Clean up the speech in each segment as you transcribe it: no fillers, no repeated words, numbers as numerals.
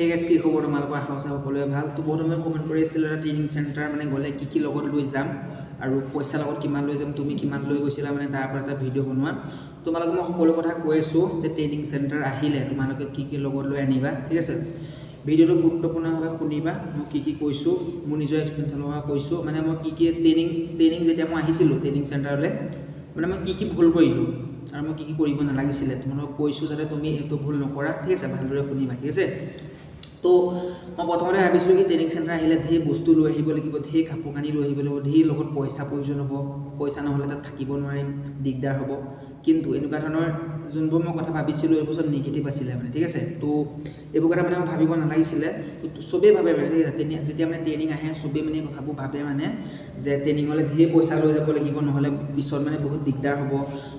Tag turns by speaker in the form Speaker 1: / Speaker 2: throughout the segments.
Speaker 1: হে গাইছ কি খবৰ তোমালোকৰ আশা আছে সকলোৱে ভাল তো বহুত সময় কমেণ্ট কৰি আছিল এটা ট্ৰেইনিং চেণ্টাৰ মানে গ'লে কি লগত লৈ যাম আৰু পইচা লগত কিমান লৈ যাম তুমি কিমান লৈ গৈছিলা মানে তাৰ পৰা এটা ভিডিঅ' বনোৱা তোমালোকক মই সকলো কথা কৈ আছোঁ যে ট্ৰেইনিং চেণ্টাৰ আহিলে তোমালোকে কি লগত লৈ আনিবা ঠিক আছে ভিডিঅ'টো গুৰুত্বপূৰ্ণভাৱে শুনিবা মই কি কৈছোঁ মোৰ নিজৰ এক্সপিৰিয়েঞ্চৰ পৰা কৈছোঁ মানে মই কি ট্ৰেইনিং যেতিয়া মই আহিছিলোঁ ট্ৰেইনিং চেণ্টাৰলৈ মানে মই কি ভুল কৰিলোঁ আৰু মই কি কৰিব নালাগিছিলে তোমালোকক কৈছোঁ যাতে তুমি এইটো ভুল নকৰা ঠিক আছে ভালদৰে শুনিবা ঠিক আছে তো মই প্ৰথমতে ভাবিছিলোঁ কি ট্ৰেইনিং চেণ্টাৰ আহিলে ঢেৰ বস্তু লৈ আহিব লাগিব ঢেৰ কাপোৰ কানি লৈ আহিব লাগিব ঢেৰ লগত পইচা প্ৰয়োজন হ'ব পইচা নহ'লে তাত থাকিব নোৱাৰিম দিগদাৰ হ'ব কিন্তু এনেকুৱা ধৰণৰ যোনবোৰ মই কথা ভাবিছিলোঁ এইবোৰ চব নিগেটিভ আছিলে মানে ঠিক আছে তো এইবোৰ কথা মানে মই ভাবিব নালাগিছিলে চবেই ভাবে মানে যেতিয়া মানে ট্ৰেইনিং আহে চবেই মানে কথাবোৰ ভাবে মানে যে ট্ৰেইনিঙলৈ ঢেৰ পইচা লৈ যাব লাগিব নহ'লে পিছত মানে বহুত দিগদাৰ হ'ব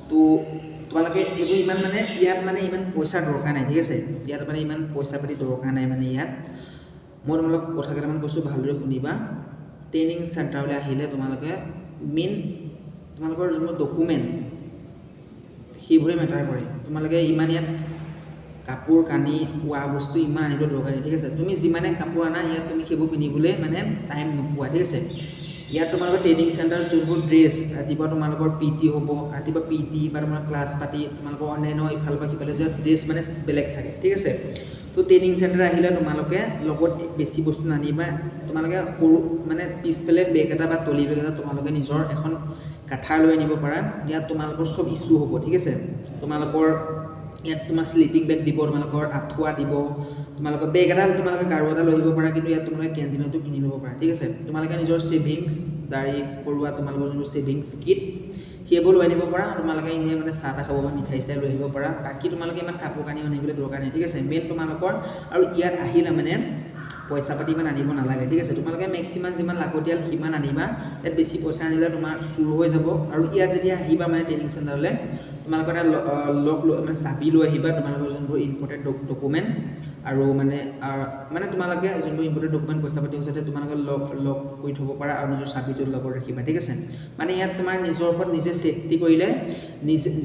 Speaker 1: তো তোমালোকে এইবোৰ ইমান মানে ইয়াত মানে ইমান পইচাৰ দৰকাৰ নাই ঠিক আছে ইয়াত মানে ইমান পইচা পাতি দৰকাৰ নাই মানে ইয়াত মই তোমালোকক কথা কেইটামান কৈছোঁ ভালদৰে শুনিবা ট্ৰেইনিং চেণ্টাৰলৈ আহিলে তোমালোকে মেইন তোমালোকৰ যোনবোৰ ডকুমেণ্ট সেইবোৰে মেটাৰ কৰে তোমালোকে ইমান ইয়াত কাপোৰ কানি খোৱা বস্তু ইমান আনিব দৰকাৰ নাই ঠিক আছে তুমি যিমানে কাপোৰ আনা ইয়াত তুমি সেইবোৰ পিন্ধিবলৈ মানে টাইম নোপোৱা ঠিক আছে ইয়াত তোমালোকৰ ট্ৰেইনিং চেণ্টাৰত যোনবোৰ ড্ৰেছ ৰাতিপুৱা তোমালোকৰ PT হ'ব ৰাতিপুৱা PT বা তোমাৰ ক্লাছ পাতি তোমালোকৰ অন্যান্য ইফাল বা সিফালে যে ড্ৰেছ মানে বেলেগ থাকে ঠিক আছে তো ট্ৰেইনিং চেণ্টাৰ আহিলে তোমালোকে লগত বেছি বস্তু নানিবা তোমালোকে সৰু মানে পিছফালে বেগ এটা বা টলি বেগ এটা তোমালোকে নিজৰ এখন কাঠাৰ লৈ আনিব পাৰা ইয়াত তোমালোকৰ চব ইছ্যু হ'ব ঠিক আছে তোমালোকৰ ইয়াত তোমাৰ স্লিপিং বেগ দিব তোমালোকৰ আঁঠুৱা দিব তোমালোকৰ বেগ এটা তোমালোকে গাৰু এটা লৈ আহিব পাৰা কিন্তু ইয়াত তোমালোকে কেণ্টিনতো কিনি ল'ব পাৰা ঠিক আছে তোমালোকে নিজৰ ছেভিংছ দাড়ি কৰোৱা তোমালোকৰ যোনটো ছেভিংছ কিট সেইবোৰ লৈ আনিব পাৰা তোমালোকে এনেই মানে চাহ খাব বা মিঠাই চিঠাই লৈ আহিব পাৰা বাকী তোমালোকে ইমান কাপোৰ কানি আনিবলৈ দৰকাৰ নাই ঠিক আছে মেইন তোমালোকৰ আৰু ইয়াত আহিলে মানে পইচা পাতি ইমান আনিব নালাগে ঠিক আছে তোমালোকে মেক্সিমাম যিমান লাগতিয়াল সিমান আনিবা ইয়াত বেছি পইচা আনিলে তোমাৰ চুৰ হৈ যাব আৰু ইয়াত যেতিয়া আহিবা মানে ট্ৰেইনিং চেণ্টাৰলৈ তোমালোকৰ এটা লগ মানে চাবি লৈ আহিবা তোমালোকৰ যোনবোৰ ইম্পৰ্টেণ্ট ডকুমেণ্ট আৰু মানে তোমালোকে যোনবোৰ ইম্পৰ্টেণ্ট ডকুমেণ্ট পইচা পাতি হৈছে তোমালোকে লগ কৰি থ'ব পাৰা আৰু নিজৰ চাবিটো লগত ৰাখিবা ঠিক আছে মানে ইয়াত তোমাৰ নিজৰ ওপৰত নিজে ছেফটি কৰিলে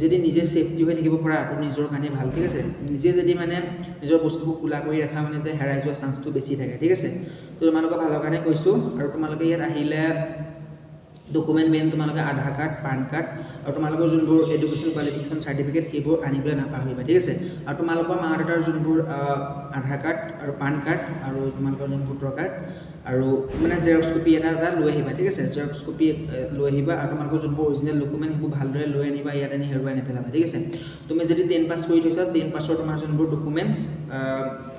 Speaker 1: যদি নিজে ছেফটি হৈ থাকিব পাৰা তো নিজৰ কাৰণে ভাল ঠিক আছে নিজে যদি মানে নিজৰ বস্তুবোৰ খোলা কৰি ৰাখা মানে হেৰাই যোৱাৰ চান্সটো বেছি থাকে ঠিক আছে তো তোমালোকৰ ভালৰ কাৰণে কৈছোঁ আৰু তোমালোকে ইয়াত আহিলে ডকুমেণ্ট মেইন তোমালোকে আধাৰ কাৰ্ড পান কাৰ্ড আৰু তোমালোকৰ যোনবোৰ এডুকেশ্যন কোৱালিফিকেশ্যন চাৰ্টিফিকেট সেইবোৰ আনিবলৈ নাপাহৰিবা ঠিক আছে আৰু তোমালোকৰ মা দেউতাৰ যোনবোৰ আধাৰ কাৰ্ড আৰু পান কাৰ্ড আৰু তোমালোকৰ যোন ভোটাৰ কাৰ্ড আৰু মানে জেৰক্স কপি এটা লৈ আহিবা ঠিক আছে জেৰক্স কপি লৈ আহিবা আৰু তোমালোকৰ যোনবোৰ অৰিজিনেল ডকুমেণ্ট সেইবোৰ ভালদৰে লৈ আনিবা ইয়াত আনি হেৰুৱাই নেপেলাবা ঠিক আছে তুমি যদি 10 পাছ কৰি থৈছা 10 পাছৰ তোমাৰ যোনবোৰ ডকুমেণ্টছ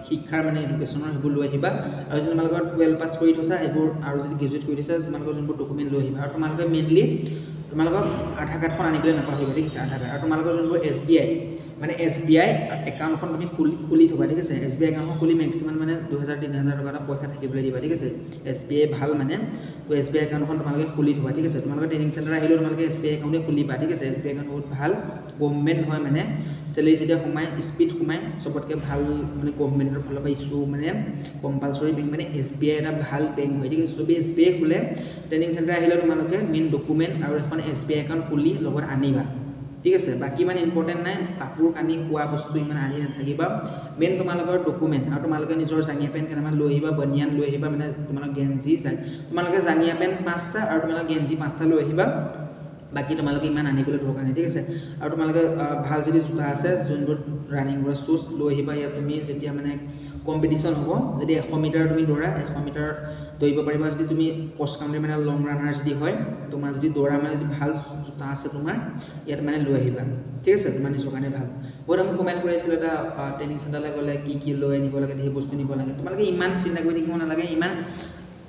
Speaker 1: শিক্ষাৰ মানে এডুকেশ্যনৰ সেইবোৰ লৈ আহিবা আৰু যদি তোমালোকৰ 12 পাছ কৰি থৈছা সেইবোৰ আৰু যদি গ্ৰেজুৱেট কৰি থৈছা তোমালোকৰ যোনবোৰ ডকুমেণ্ট লৈ আহিবা আৰু তোমালোকে মেইনলি তোমালোকৰ আধাৰ কাৰ্ডখন আনিবলৈ নাপাহৰিবা ঠিক আছে আধাৰ কাৰ্ড আৰু তোমালোকৰ যোনবোৰ SBI একাউণ্টখন তুমি খুলি থ'বা ঠিক আছে SBI একাউণ্টখন খুলি মেক্সিমাম মানে 2000-3000 টকা এটা পইচা থাকিবলৈ দিবা ঠিক আছে SBI ভাল মানে তো SBI একাউণ্টখন তোমালোকে খুলি থ'বা ঠিক আছে তোমালোকে ট্ৰেইনিং চেণ্টাৰ আহিলেও তোমালোকে SBI একাউণ্টে খুলিবা ঠিক আছে SBI একাউণ্ট বহুত ভাল গভৰ্ণমেণ্ট হয় মানে চেলেৰি যেতিয়া সোমায় স্পীড সোমায় চবতকৈ ভাল মানে গভৰ্ণমেণ্টৰ ফালৰ পৰা ইছ্যু মানে কম্পালচৰি বেংক মানে SBI এটা ভাল বেংক হয় ঠিক আছে চবেই SBI খোলে ট্ৰেইনিং চেণ্টাৰ আহিলে তোমালোকে মেইন ডকুমেণ্ট আৰু এখন SBI একাউণ্ট খুলি লগত আনিবা ঠিক আছে বাকী ইমান ইম্পৰ্টেণ্ট নাই কাপোৰ কানি খোৱা বস্তু ইমান আনি নাথাকিবা মেইন তোমালোকৰ ডকুমেণ্ট আৰু তোমালোকে নিজৰ জাঙিয়া পেণ্ট কেইটামান লৈ আহিবা বনিয়ান লৈ আহিবা মানে তোমালোকৰ গেঞ্জি তোমালোকে জাঙিয়া পেণ্ট 5টা আৰু তোমালোকে গেঞ্জি 5টা লৈ আহিবা বাকী তোমালোকে ইমান আনিবলৈ দৰকাৰ নাই ঠিক আছে আৰু তোমালোকে ভাল যদি জোতা আছে যোনবোৰ ৰানিং কৰা শ্বুজ লৈ আহিবা ইয়াত তুমি যেতিয়া মানে কম্পিটিশ্যন হ'ব যদি 100 মিটাৰ তুমি দৌৰা 100 মিটাৰ দৌৰিব পাৰিবা যদি তুমি ক্ৰছ কাণ্ট্ৰি মানে লং ৰানাৰ যদি হয় তোমাৰ যদি দৌৰা মানে যদি ভাল জোতা আছে তোমাৰ ইয়াত মানে লৈ আহিবা ঠিক আছে তোমাৰ নিজৰ কাৰণে ভাল বহুত আমি কমেণ্ট কৰি আছিলোঁ এটা ট্ৰেইনিং চেণ্টাৰলৈ গ'লে কি লৈ আনিব লাগে সেই বস্তু নিব লাগে তোমালোকে ইমান চিন্তা কৰি থাকিব নালাগে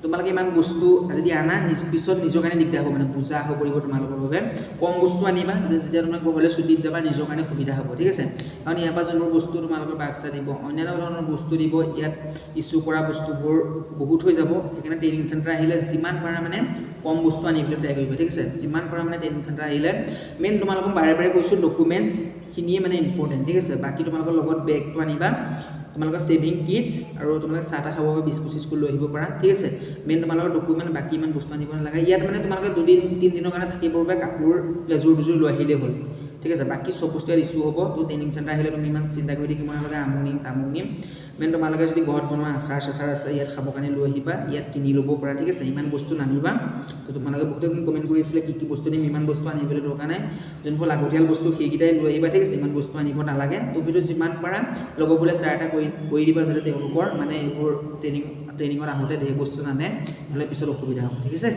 Speaker 1: তোমালোকে ইমান বস্তু যদি আনা পিছত নিজৰ কাৰণে দিগদাৰ হ'ব মানে বুজা হৈ পৰিব তোমালোকৰ বাবে কম বস্তু আনিবা যেতিয়া তোমালোকে ঘৰলৈ ছুটীত যাবা নিজৰ কাৰণে সুবিধা হ'ব ঠিক আছে কাৰণ ইয়াৰ পৰা যোনবোৰ বস্তু তোমালোকৰ বাক্সা দিব অন্যান্য ধৰণৰ বস্তু দিব ইয়াত ইছ্যু কৰা বস্তুবোৰ বহুত হৈ যাব সেইকাৰণে ট্ৰেইনিং চেণ্টাৰ আহিলে যিমান পাৰা মানে কম বস্তু আনিবলৈ ট্ৰাই কৰিবা ঠিক আছে যিমান পাৰা মানে ট্ৰেইনিং চেণ্টাৰ আহিলে মেইন তোমালোকক বাৰে কৈছোঁ ডকুমেণ্টছখিনিয়ে মানে ইম্পৰ্টেণ্ট ঠিক আছে বাকী তোমালোকৰ লগত বেগটো আনিবা তোমালোকৰ ছেভিং কিটছ আৰু তোমালোকে চাহ খাব বাবে বিস্কুট লৈ আহিব পাৰা ঠিক আছে মেইন তোমালোকৰ ডকুমেণ্ট বাকী ইমান বস্তু আনিব নালাগে ইয়াত মানে তোমালোকে 2-3 দিনৰ কাৰণে থাকিবৰ বাবে কাপোৰ এযোৰ দুযোৰ লৈ আহিলেই হ'ল ঠিক আছে। বাকী চব বস্তু ইয়াত ইছ্যু হ'ব। তো ট্ৰেইনিং চেণ্টাৰ আহিলে তুমি ইমান চিন্তা কৰি থাকিব নালাগে, আমনি তামুনি। মেইন তোমালোকে যদি ঘৰত বনোৱা আচাৰ চাচাৰ আছে ইয়াত খাবৰ কাৰণে লৈ আহিবা, ইয়াত কিনি ল'ব পৰা, ঠিক আছে। ইমান বস্তু নানিবা। তো তোমালোকে বহুতে কমেণ্ট কৰিছিলে কি বস্তু নিম, ইমান বস্তু আনিবলৈ দৰকাৰ নাই, যোনবোৰ লাগতিয়াল বস্তু সেইকেইটাই লৈ আহিবা, ঠিক আছে। ইমান বস্তু আনিব নালাগে। তো ভিডিঅ' যিমান পাৰা লগৰবোৰে শ্বেয়াৰ এটা কৰি দিবা, যাতে তেওঁলোকৰ মানে এইবোৰ ট্ৰেইনিঙত আহোঁতে ধেৰ বস্তু নানে, নহ'লে পিছত অসুবিধা হ'ব, ঠিক আছে।